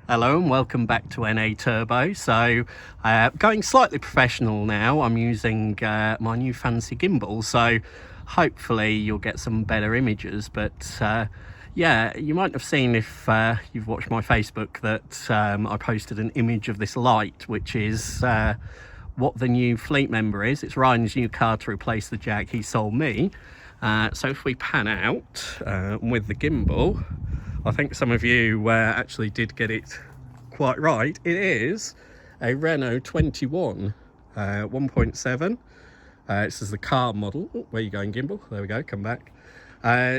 Hello and welcome back to NA Turbo. So going slightly professional now. I'm using my new fancy gimbal, so hopefully you'll get some better images. But yeah, you might have seen, if you've watched my Facebook, that I posted an image of this light, which is what the new fleet member is. It's Ryan's new car to replace the Jag he sold me. So if we pan out with the gimbal, I think some of you actually did get it quite right. It is a Renault 21 1.7. This is the car model. Oh, where are you going, gimbal? There we go, come back.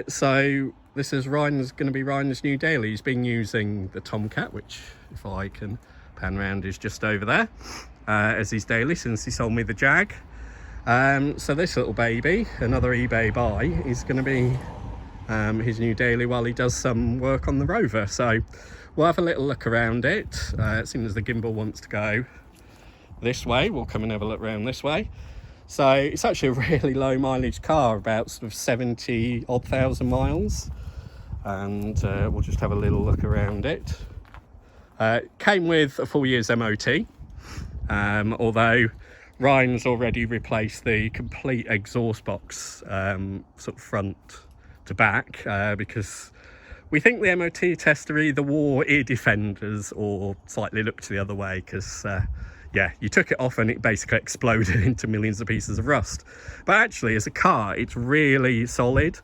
So this is going to be Ryan's new daily. He's been using the Tomcat, which, if I can pan around, is just over there, as his daily since he sold me the Jag. So this little baby, another eBay buy, is going to be his new daily while he does some work on the Rover. So we'll have a little look around it. As soon as the gimbal wants to go this way, we'll come and have a look around this way. So it's actually a really low mileage car, about sort of 70 odd thousand miles, and we'll just have a little look around it. Came with a full year's MOT, although Ryan's already replaced the complete exhaust box, sort of front to back, because we think the MOT tester either wore ear defenders or slightly looked the other way, because yeah, you took it off and it basically exploded into millions of pieces of rust. But actually, as a car, it's really solid.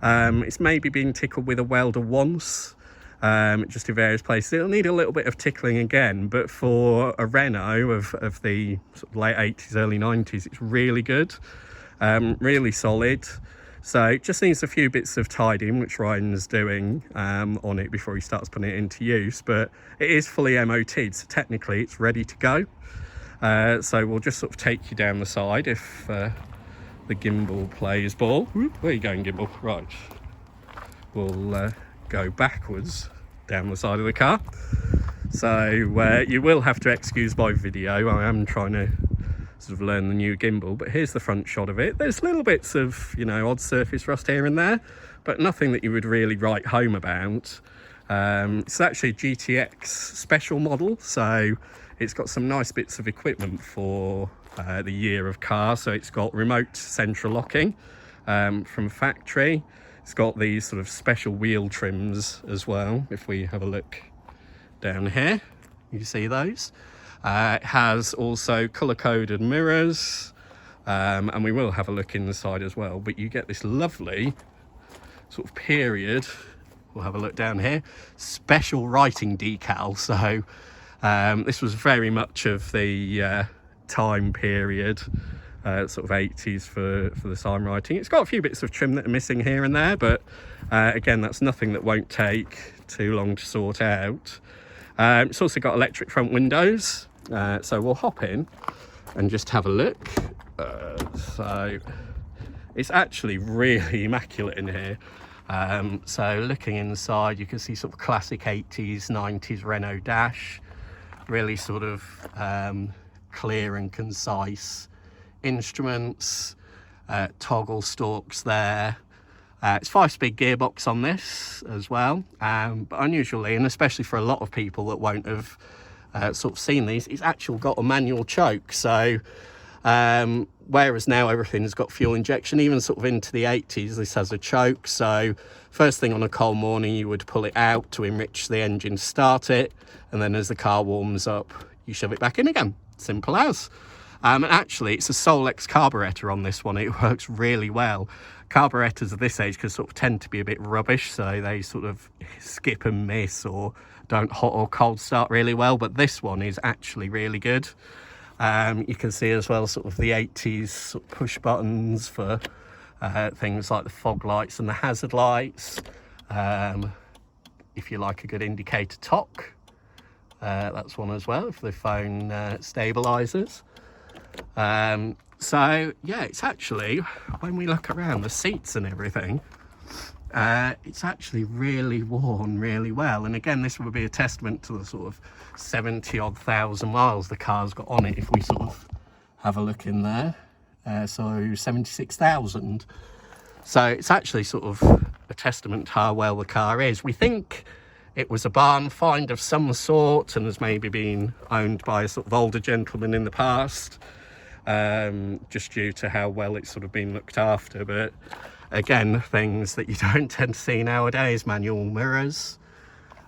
It's maybe been tickled with a welder once, just in various places. It'll need a little bit of tickling again, but for a Renault of the sort of late 80s, early 90s, it's really good, really solid. So it just needs a few bits of tidying, which Ryan's doing on it before he starts putting it into use. But it is fully MOT'd, so technically it's ready to go. So we'll just sort of take you down the side if the gimbal plays ball. Where are you going, gimbal? Right. We'll go backwards down the side of the car. So you will have to excuse my video. I am trying to sort of learn the new gimbal, but here's the front shot of it. There's little bits of, you know, odd surface rust here and there, but nothing that you would really write home about. It's actually a GTX special model, so it's got some nice bits of equipment for the year of car. So it's got remote central locking from factory. It's got these sort of special wheel trims as well. If we have a look down here, you see those. It has also colour-coded mirrors, and we will have a look inside as well, but you get this lovely sort of period, we'll have a look down here, special writing decal. So this was very much of the time period, sort of 80s for the sign writing. It's got a few bits of trim that are missing here and there, but again, that's nothing that won't take too long to sort out. It's also got electric front windows. So we'll hop in and just have a look. So it's actually really immaculate in here. So looking inside, you can see sort of classic 80s, 90s Renault dash. Really sort of clear and concise instruments, toggle stalks there. It's 5-speed gearbox on this as well, but unusually, and especially for a lot of people that won't have sort of seen these, it's actually got a manual choke. So whereas now everything's got fuel injection, even sort of into the 80s, this has a choke. So first thing on a cold morning, you would pull it out to enrich the engine, start it, and then as the car warms up, you shove it back in again. Simple as. And actually, it's a Solex carburetor on this one. It works really well. Carburetors of this age can sort of tend to be a bit rubbish, so they sort of skip and miss or don't hot or cold start really well, but this one is actually really good. You can see as well sort of the 80s sort of push buttons for things like the fog lights and the hazard lights. If you like a good indicator talk, that's one as well, for the phone stabilizers. So yeah, it's actually, when we look around the seats and everything, it's actually really worn really well. And again, this would be a testament to the sort of 70 odd thousand miles the car's got on it. If we sort of have a look in there, so 76,000. So it's actually sort of a testament to how well the car is. We think it was a barn find of some sort and has maybe been owned by a sort of older gentleman in the past, just due to how well it's sort of been looked after. But again, things that you don't tend to see nowadays: manual mirrors,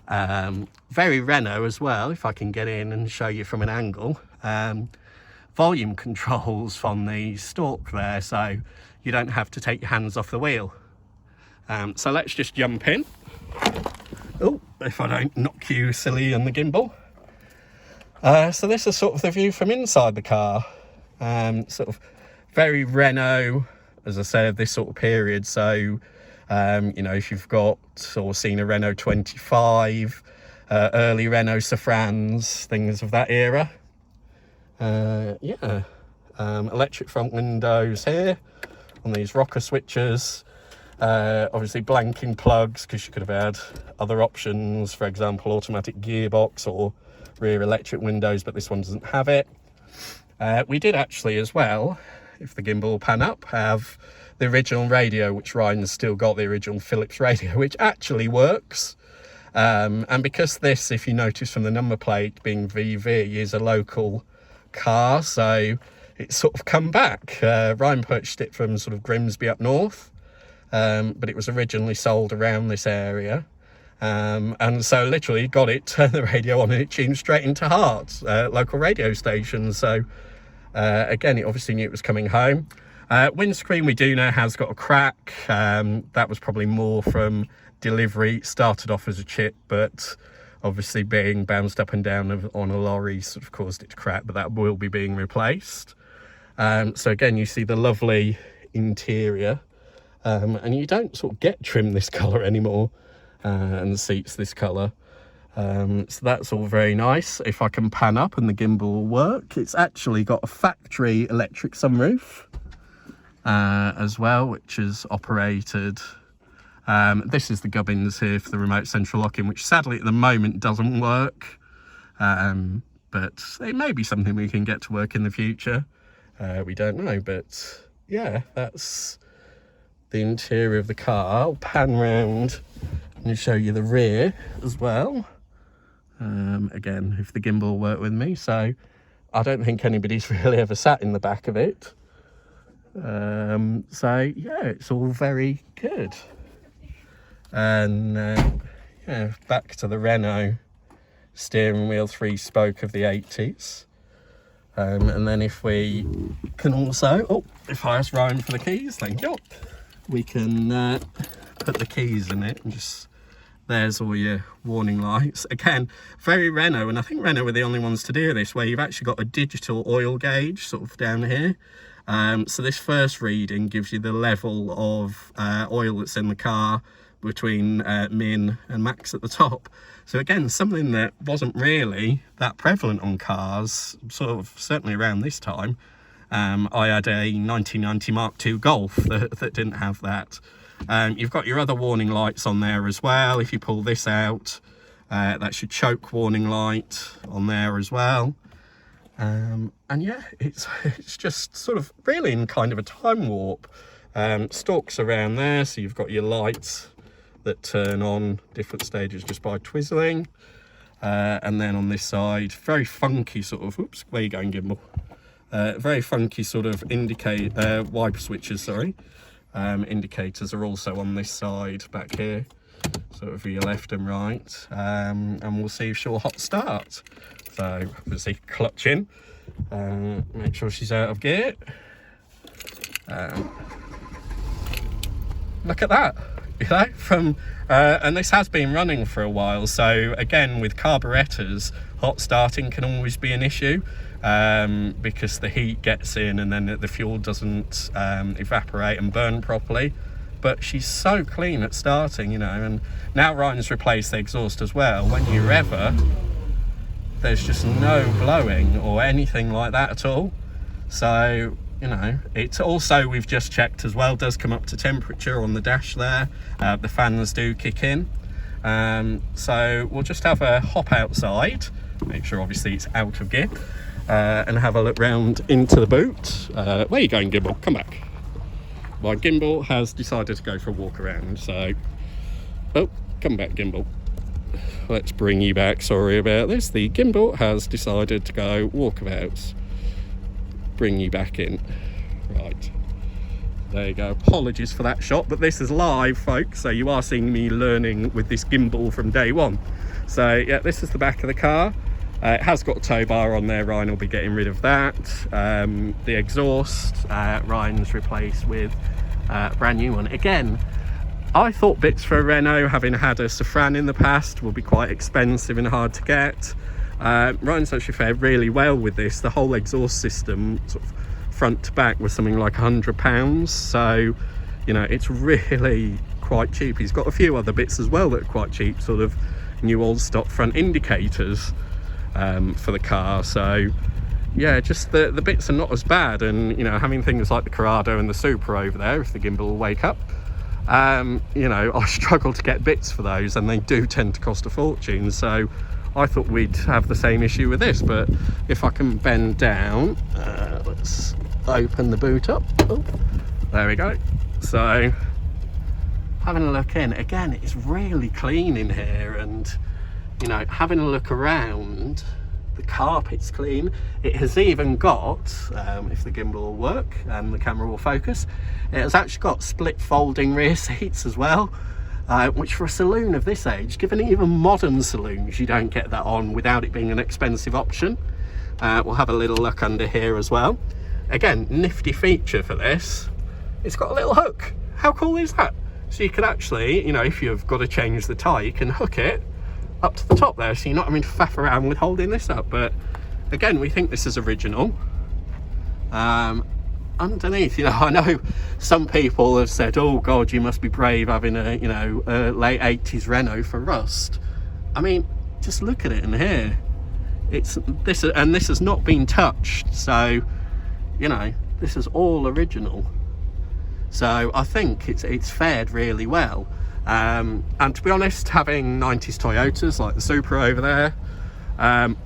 very Renault as well, if I can get in and show you from an angle. Volume controls on the stalk there, so you don't have to take your hands off the wheel. So let's just jump in. Oh, if I don't knock you silly on the gimbal. So this is sort of the view from inside the car. Sort of very Renault, as I said, this sort of period. So, you know, if you've got or seen a Renault 25, early Renault Safrans, things of that era. Electric front windows here on these rocker switches. Obviously blanking plugs, because you could have had other options, for example automatic gearbox or rear electric windows, but this one doesn't have it. We did actually as well, if the gimbal will pan up, have the original radio, which Ryan's still got, the original Philips radio, which actually works. And because this, if you notice from the number plate being VV, is a local car, so it's sort of come back. Ryan purchased it from sort of Grimsby up north, but it was originally sold around this area. And so literally got it, turned the radio on, and it tuned straight into Hearts, local radio station. So again, it obviously knew it was coming home. Windscreen, we do know, has got a crack. That was probably more from delivery. It started off as a chip, but obviously being bounced up and down on a lorry sort of caused it to crack, but that will be being replaced. So again, you see the lovely interior, and you don't sort of get trim this colour anymore, and the seats this colour. So that's all very nice. If I can pan up and the gimbal will work, it's actually got a factory electric sunroof as well, which is operated. This is the gubbins here for the remote central locking, which sadly at the moment doesn't work, but it may be something we can get to work in the future. We don't know, but yeah, that's the interior of the car. I'll pan round and show you the rear as well. Again, if the gimbal will work with me. So I don't think anybody's really ever sat in the back of it. So yeah, it's all very good. And yeah, back to the Renault steering wheel 3-spoke of the 80s. And then if we can also, if I ask Ryan for the keys, thank you, we can put the keys in it and just, there's all your warning lights. Again, very Renault, and I think Renault were the only ones to do this, where you've actually got a digital oil gauge sort of down here. So this first reading gives you the level of oil that's in the car between min and max at the top. So again, something that wasn't really that prevalent on cars, sort of certainly around this time. I had a 1990 Mark II Golf that didn't have that. You've got your other warning lights on there as well. If you pull this out, that's your choke warning light on there as well. And yeah, it's just sort of really in kind of a time warp. Stalks around there, so you've got your lights that turn on different stages just by twizzling. And then on this side, very funky sort of, oops, where are you going, gimbal? Very funky sort of wiper switches, sorry. Indicators are also on this side back here, sort of for your left and right. And we'll see if she'll hot start. So obviously clutch in, make sure she's out of gear. Look at that, you know, from and this has been running for a while. So again, with carburetors, hot starting can always be an issue, because the heat gets in and then the fuel doesn't evaporate and burn properly. But she's so clean at starting, you know. And now Ryan's replaced the exhaust as well. When you rev her, there's just no blowing or anything like that at all. So, you know, it's also, we've just checked as well, does come up to temperature on the dash there. The fans do kick in. So we'll just have a hop outside, make sure obviously it's out of gear, and have a look round into the boot. Where are you going, gimbal? Come back. My gimbal has decided to go for a walk around, so, oh, come back, gimbal. let's bring you back. Sorry about this. The gimbal has decided to go walkabouts. Bring you back in. Right. There you go. Apologies for that shot, but this is live, folks, so you are seeing me learning with this gimbal from day one. So yeah, this is the back of the car. It has got a tow bar on there. Ryan will be getting rid of that. The exhaust, Ryan's replaced with a brand new one. Again, I thought bits for a Renault, having had a Safran in the past, will be quite expensive and hard to get. Ryan's actually fared really well with this. The whole exhaust system, sort of front to back, was something like £100. So, you know, it's really quite cheap. He's got a few other bits as well that are quite cheap, sort of new old stock front indicators for the car. So yeah, just the bits are not as bad. And, you know, having things like the Corrado and the Supra over there, if the gimbal will wake up, you know, I struggle to get bits for those, and they do tend to cost a fortune. So I thought we'd have the same issue with this, but if I can bend down, let's open the boot up. Oh, there we go. So having a look in, again, it's really clean in here, and, you know, having a look around, the carpet's clean. It has even got, if the gimbal will work and the camera will focus, it has actually got split folding rear seats as well, which for a saloon of this age, given even modern saloons, you don't get that on without it being an expensive option. We'll have a little look under here as well. Again, nifty feature for this, it's got a little hook. How cool is that? So you can actually, you know, if you've got to change the tyre, you can hook it up to the top there, so you're not having to faff around with holding this up. But again, we think this is original. Underneath, you know, I know some people have said, oh god, you must be brave having a, you know, a late 80s Renault for rust. I mean, just look at it in here. It's this, and this has not been touched, so, you know, this is all original. So I think it's fared really well. And to be honest, having 90s Toyotas like the Supra over there,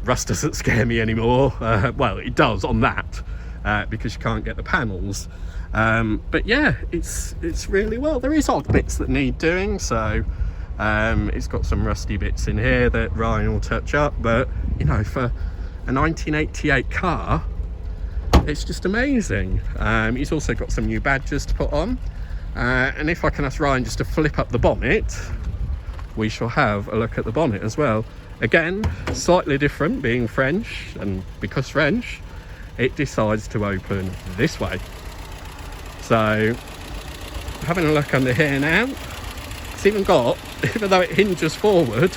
rust doesn't scare me anymore. Well, it does on that, because you can't get the panels. But yeah, it's really well. There is odd bits that need doing, so it's got some rusty bits in here that Ryan will touch up. But, you know, for a 1988 car, it's just amazing. He's also got some new badges to put on. And if I can ask Ryan just to flip up the bonnet, we shall have a look at the bonnet as well. Again, slightly different, being French, and because French, it decides to open this way. So having a look under here now, it's even got, even though it hinges forward,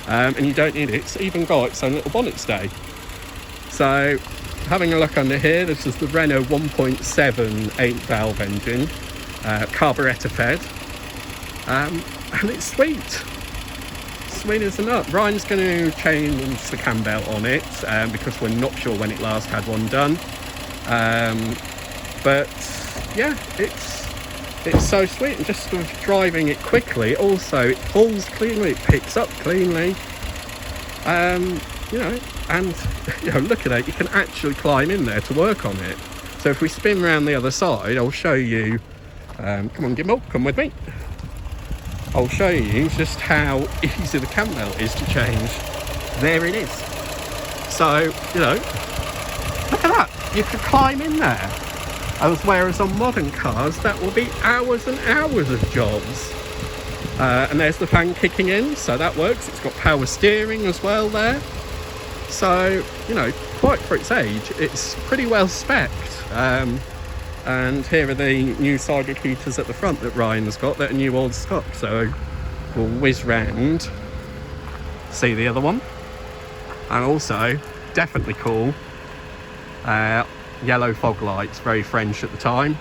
and you don't need it, it's even got its own little bonnet stay. So having a look under here, this is the Renault 1.7 8-valve engine, carburettor fed, and it's sweet as a nut. Ryan's going to change the cam belt on it, because we're not sure when it last had one done, but yeah, it's so sweet. And just sort of driving it quickly, also it pulls cleanly, it picks up cleanly, you know, and, you know, look at it, you can actually climb in there to work on it. So if we spin around the other side, I'll show you. Come on, gimbal, come with me. I'll show you just how easy the cam belt is to change. There it is. So, you know, look at that. You can climb in there. Whereas on modern cars, that will be hours and hours of jobs. And there's the fan kicking in, so that works. It's got power steering as well there. So, you know, quite for its age, it's pretty well spec'd. And here are the new side repeaters at the front that Ryan's got that are new old stock. So we'll whiz round, see the other one. And also, definitely cool, yellow fog lights, very French at the time.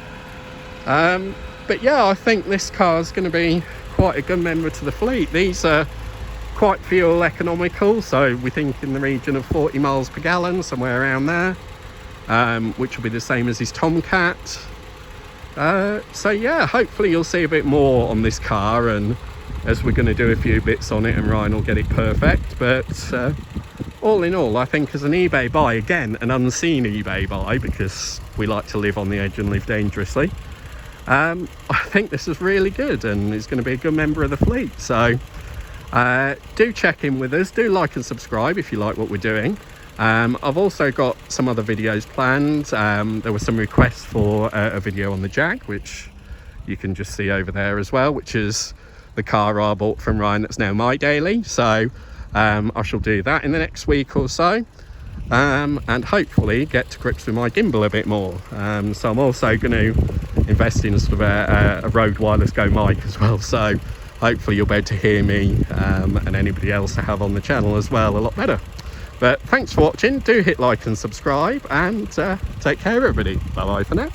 But yeah, I think this car is going to be quite a good member to the fleet. These are quite fuel economical, so we think in the region of 40 miles per gallon, somewhere around there. Which will be the same as his Tomcat. So yeah, hopefully you'll see a bit more on this car, and as we're going to do a few bits on it and Ryan will get it perfect. But all in all, I think as an eBay buy, again an unseen eBay buy, because we like to live on the edge and live dangerously, I think this is really good and it's going to be a good member of the fleet. So Do check in with us, do like and subscribe if you like what we're doing. I've also got some other videos planned. There were some requests for a video on the Jag, which you can just see over there as well, which is the car I bought from Ryan that's now my daily. So I shall do that in the next week or so, and hopefully get to grips with my gimbal a bit more. So I'm also going to invest in sort of a Rode Wireless Go mic as well, so hopefully you'll be able to hear me and anybody else I have on the channel as well a lot better. But thanks for watching, do hit like and subscribe, and take care everybody. Bye bye for now.